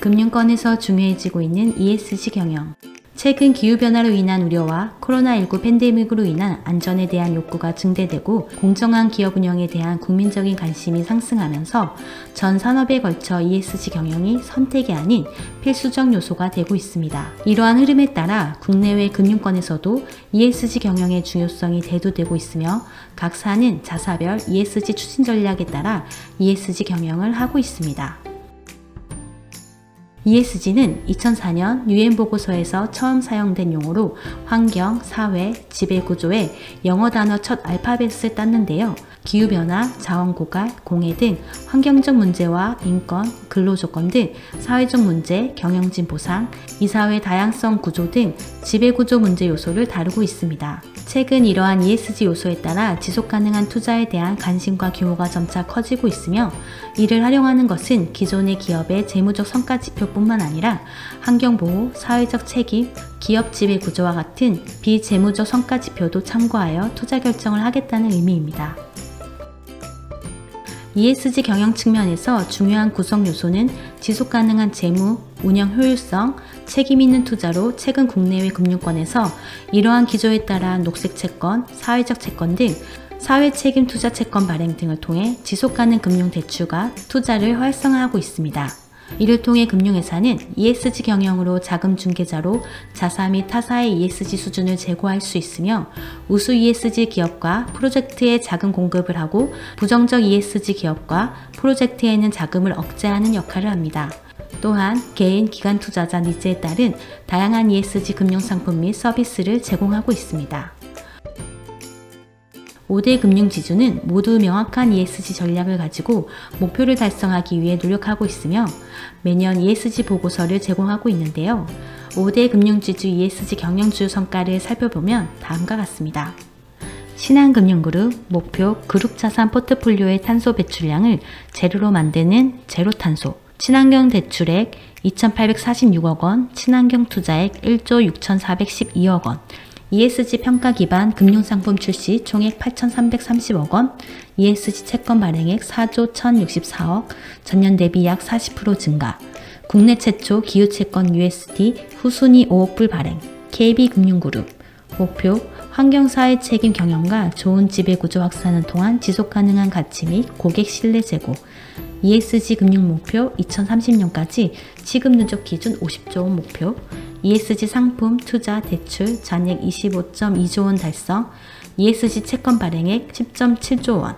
금융권에서 중요해지고 있는 ESG 경영. 최근 기후변화로 인한 우려와 코로나19 팬데믹으로 인한 안전에 대한 욕구가 증대되고 공정한 기업 운영에 대한 국민적인 관심이 상승하면서 전 산업에 걸쳐 ESG 경영이 선택이 아닌 필수적 요소가 되고 있습니다. 이러한 흐름에 따라 국내외 금융권에서도 ESG 경영의 중요성이 대두되고 있으며 각 사는 자사별 ESG 추진 전략에 따라 ESG 경영을 하고 있습니다. ESG는 2004년 UN 보고서에서 처음 사용된 용어로 환경, 사회, 지배구조의 영어 단어 첫 알파벳을 땄는데요. 기후변화, 자원고갈, 공해 등 환경적 문제와 인권, 근로조건 등 사회적 문제, 경영진 보상, 이사회 다양성 구조 등 지배구조 문제 요소를 다루고 있습니다. 최근 이러한 ESG 요소에 따라 지속가능한 투자에 대한 관심과 규모가 점차 커지고 있으며 이를 활용하는 것은 기존의 기업의 재무적 성과 지표뿐만 아니라 환경보호, 사회적 책임, 기업 지배 구조와 같은 비재무적 성과 지표도 참고하여 투자 결정을 하겠다는 의미입니다. ESG 경영 측면에서 중요한 구성 요소는 지속가능한 재무, 운영 효율성, 책임 있는 투자로 최근 국내외 금융권에서 이러한 기조에 따라 녹색 채권, 사회적 채권 등 사회 책임 투자 채권 발행 등을 통해 지속가능 금융 대출과 투자를 활성화하고 있습니다. 이를 통해 금융회사는 ESG 경영으로 자금 중개자로 자사 및 타사의 ESG 수준을 제고할 수 있으며 우수 ESG 기업과 프로젝트에 자금 공급을 하고 부정적 ESG 기업과 프로젝트에는 자금을 억제하는 역할을 합니다. 또한 개인, 기관 투자자 니즈에 따른 다양한 ESG 금융상품 및 서비스를 제공하고 있습니다. 5대 금융지주는 모두 명확한 ESG 전략을 가지고 목표를 달성하기 위해 노력하고 있으며 매년 ESG 보고서를 제공하고 있는데요. 5대 금융지주 ESG 경영주요 성과를 살펴보면 다음과 같습니다. 신한금융그룹 목표 그룹 자산 포트폴리오의 탄소 배출량을 제로로 만드는 제로탄소, 친환경 대출액 2,846억 원, 친환경 투자액 1조 6,412억 원, ESG 평가 기반 금융상품 출시 총액 8,330억 원, ESG 채권 발행액 4조 1,064억, 전년 대비 약 40% 증가, 국내 최초 기후채권 USD 후순위 5억 불 발행, KB금융그룹 목표 환경사회 책임 경영과 좋은 지배구조 확산을 통한 지속가능한 가치 및 고객 신뢰 제고, ESG 금융 목표 2030년까지 지급 누적 기준 50조 원 목표, ESG 상품, 투자, 대출, 잔액 25.2조 원 달성, ESG 채권 발행액 10.7조 원,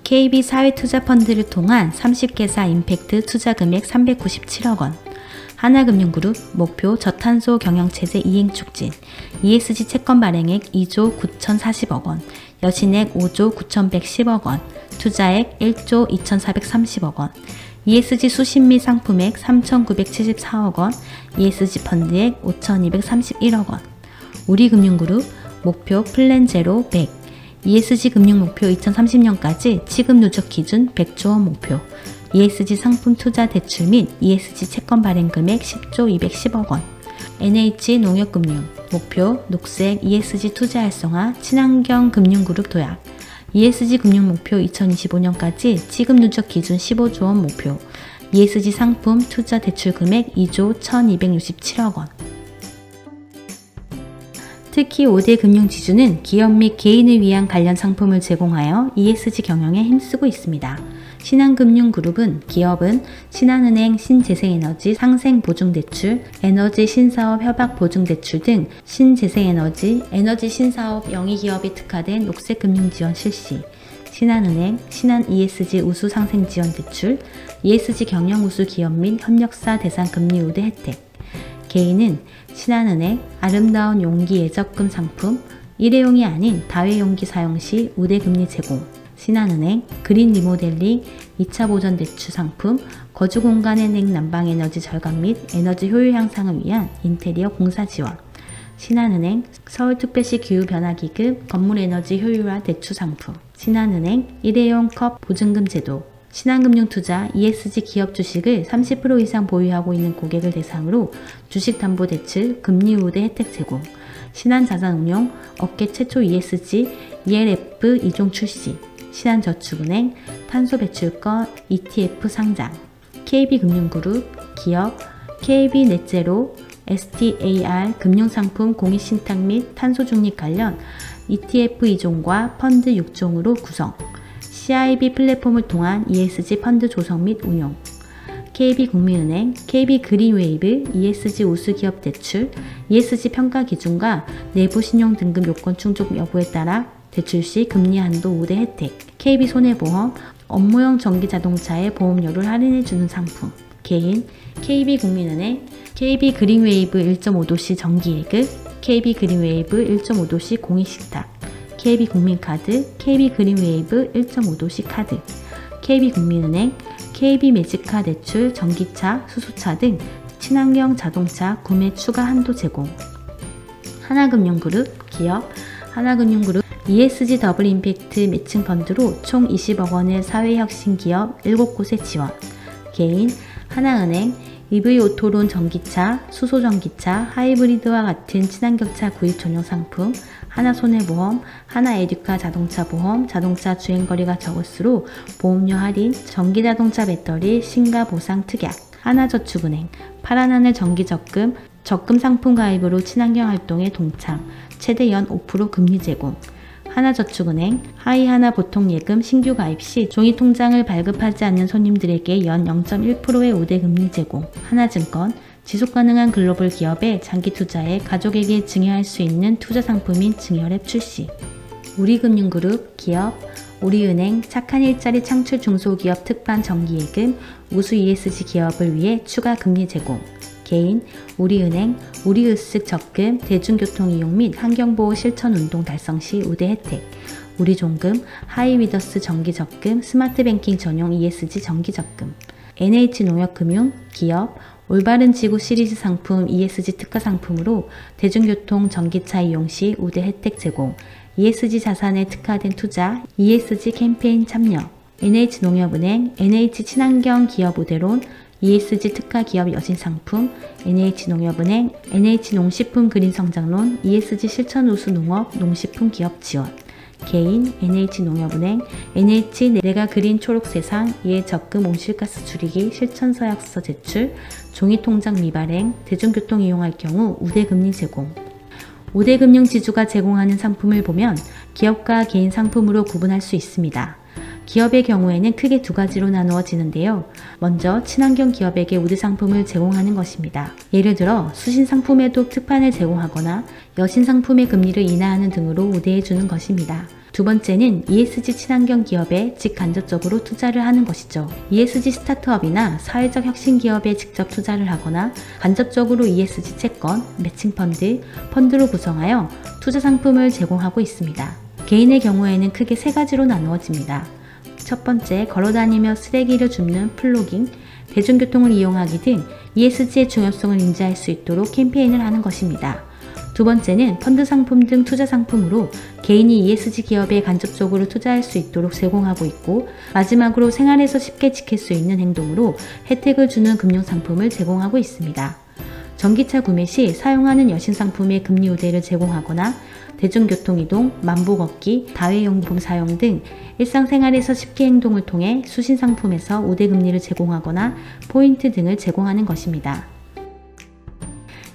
KB 사회투자펀드를 통한 30개사 임팩트 투자 금액 397억 원, 하나금융그룹 목표 저탄소 경영체제 이행 촉진, ESG 채권 발행액 2조 9,040억 원, 여신액 5조 9,110억 원, 투자액 1조 2,430억 원, ESG 수신 및 상품액 3,974억 원, ESG 펀드액 5,231억 원. 우리금융그룹 목표 플랜 제로 100, ESG 금융 목표 2030년까지 지급 누적 기준 100조 원 목표, ESG 상품 투자 대출 및 ESG 채권 발행 금액 10조 210억 원. NH농협금융 목표 녹색 ESG 투자 활성화 친환경 금융그룹 도약, ESG 금융 목표 2025년까지 지급 누적 기준 15조 원 목표, ESG 상품 투자 대출 금액 2조 1,267억 원. 특히 5대 금융지주는 기업 및 개인을 위한 관련 상품을 제공하여 ESG 경영에 힘쓰고 있습니다. 신한금융그룹은 기업은 신한은행 신재생에너지 상생보증대출, 에너지 신사업 협약 보증대출 등 신재생에너지, 에너지 신사업 영위기업이 특화된 녹색금융지원 실시, 신한은행, 신한 ESG 우수 상생지원대출, ESG 경영 우수 기업 및 협력사 대상 금리 우대 혜택, 개인은 신한은행 아름다운 용기 예적금 상품, 일회용이 아닌 다회용기 사용 시 우대 금리 제공, 신한은행 그린 리모델링 2차 보전 대출 상품, 거주공간의 냉난방 에너지 절감 및 에너지 효율 향상을 위한 인테리어 공사 지원, 신한은행 서울특별시 기후변화기금 건물 에너지 효율화 대출 상품, 신한은행 일회용 컵 보증금 제도, 신한금융투자 ESG 기업 주식을 30% 이상 보유하고 있는 고객을 대상으로 주식담보대출 금리 우대 혜택 제공, 신한자산운용 업계 최초 ESG ELF 2종 출시, 신한저축은행 탄소배출권 ETF 상장, KB금융그룹 기업 KB 넷제로, STAR 금융상품 공익신탁 및 탄소중립 관련 ETF 2종과 펀드 6종으로 구성, CIB 플랫폼을 통한 ESG 펀드 조성 및 운용, KB국민은행, KB그린웨이브 ESG 우수기업 대출, ESG 평가 기준과 내부 신용 등급 요건 충족 여부에 따라 대출 시 금리 한도 우대 혜택, KB손해보험, 업무용 전기자동차의 보험료를 할인해주는 상품, 개인, KB국민은행, KB그린웨이브 1.5도시 정기예금, KB그린웨이브 1.5도시 공익신탁, KB국민카드, KB그린웨이브 1.5도시 카드, KB국민은행, KB매직카 대출, 전기차, 수소차 등 친환경 자동차 구매 추가 한도 제공. 하나금융그룹, 기업, 하나금융그룹 ESG 더블 임팩트 매칭 펀드로 총 20억 원의 사회혁신 기업 7곳에 지원. 개인, 하나은행, EV 오토론 전기차, 수소전기차, 하이브리드와 같은 친환경차 구입 전용 상품, 하나손해보험, 하나에듀카 자동차 보험, 자동차 주행거리가 적을수록 보험료 할인, 전기자동차 배터리 신가 보상 특약, 하나저축은행, 파란하늘 정기적금, 적금 상품 가입으로 친환경 활동에 동참, 최대 연 5% 금리 제공, 하나저축은행, 하이하나 보통예금 신규 가입 시 종이통장을 발급하지 않는 손님들에게 연 0.1%의 우대금리 제공, 하나증권, 지속가능한 글로벌 기업에 장기 투자에 가족에게 증여할 수 있는 투자 상품인 증여랩 출시. 우리금융그룹, 기업, 우리은행 착한 일자리 창출 중소기업 특반 정기예금 우수 ESG 기업을 위해 추가 금리 제공. 개인, 우리은행, 우리으쓱 적금, 대중교통 이용 및 환경보호 실천 운동 달성 시 우대 혜택. 우리종금, 하이위더스 정기적금, 스마트뱅킹 전용 ESG 정기적금. NH농협금융, 기업, 올바른 지구 시리즈 상품 ESG 특가 상품으로 대중교통 전기차 이용 시 우대 혜택 제공, ESG 자산에 특화된 투자, ESG 캠페인 참여, NH농협은행, NH친환경 기업 우대론, ESG 특화 기업 여신 상품, NH농협은행, NH농식품 그린 성장론, ESG 실천 우수 농업, 농식품 기업 지원. 개인, NH농협은행, NH 내가 그린 초록세상, 예적금 온실가스 줄이기 실천 서약서 제출, 종이통장 미발행, 대중교통 이용할 경우 우대금리 제공. 우대금융지주가 제공하는 상품을 보면 기업과 개인 상품으로 구분할 수 있습니다. 기업의 경우에는 크게 두 가지로 나누어지는데요. 먼저 친환경 기업에게 우대 상품을 제공하는 것입니다. 예를 들어 수신 상품에도 특판을 제공하거나 여신 상품의 금리를 인하하는 등으로 우대해주는 것입니다. 두 번째는 ESG 친환경 기업에 직간접적으로 투자를 하는 것이죠. ESG 스타트업이나 사회적 혁신 기업에 직접 투자를 하거나 간접적으로 ESG 채권, 매칭펀드, 펀드로 구성하여 투자 상품을 제공하고 있습니다. 개인의 경우에는 크게 세 가지로 나누어집니다. 첫 번째, 걸어다니며 쓰레기를 줍는 플로깅, 대중교통을 이용하기 등 ESG의 중요성을 인지할 수 있도록 캠페인을 하는 것입니다. 두 번째는 펀드 상품 등 투자 상품으로 개인이 ESG 기업에 간접적으로 투자할 수 있도록 제공하고 있고, 마지막으로 생활에서 쉽게 지킬 수 있는 행동으로 혜택을 주는 금융상품을 제공하고 있습니다. 전기차 구매 시 사용하는 여신 상품의 금리 우대를 제공하거나 대중교통 이동, 만보 걷기, 다회용품 사용 등 일상생활에서 쉽게 행동을 통해 수신 상품에서 우대금리를 제공하거나 포인트 등을 제공하는 것입니다.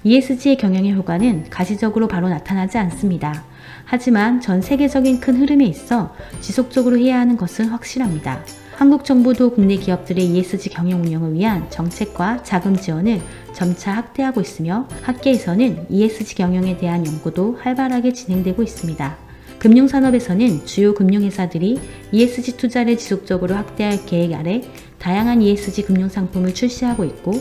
ESG의 경영의 효과는 가시적으로 바로 나타나지 않습니다. 하지만 전 세계적인 큰 흐름에 있어 지속적으로 해야 하는 것은 확실합니다. 한국 정부도 국내 기업들의 ESG 경영 운영을 위한 정책과 자금 지원을 점차 확대하고 있으며 학계에서는 ESG 경영에 대한 연구도 활발하게 진행되고 있습니다. 금융산업에서는 주요 금융회사들이 ESG 투자를 지속적으로 확대할 계획 아래 다양한 ESG 금융상품을 출시하고 있고,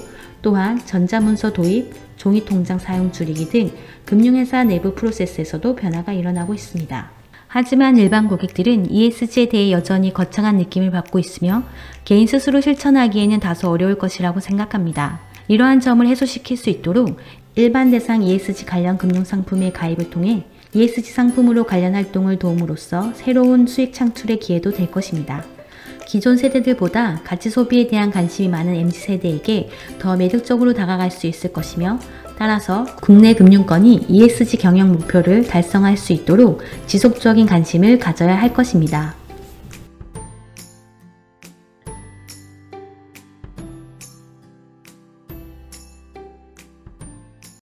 또한 전자문서 도입, 종이통장 사용 줄이기 등 금융회사 내부 프로세스에서도 변화가 일어나고 있습니다. 하지만 일반 고객들은 ESG에 대해 여전히 거창한 느낌을 받고 있으며 개인 스스로 실천하기에는 다소 어려울 것이라고 생각합니다. 이러한 점을 해소시킬 수 있도록 일반 대상 ESG 관련 금융상품의 가입을 통해 ESG 상품으로 관련 활동을 도움으로써 새로운 수익 창출의 기회도 될 것입니다. 기존 세대들보다 가치 소비에 대한 관심이 많은 MZ세대에게 더 매력적으로 다가갈 수 있을 것이며, 따라서 국내 금융권이 ESG 경영 목표를 달성할 수 있도록 지속적인 관심을 가져야 할 것입니다.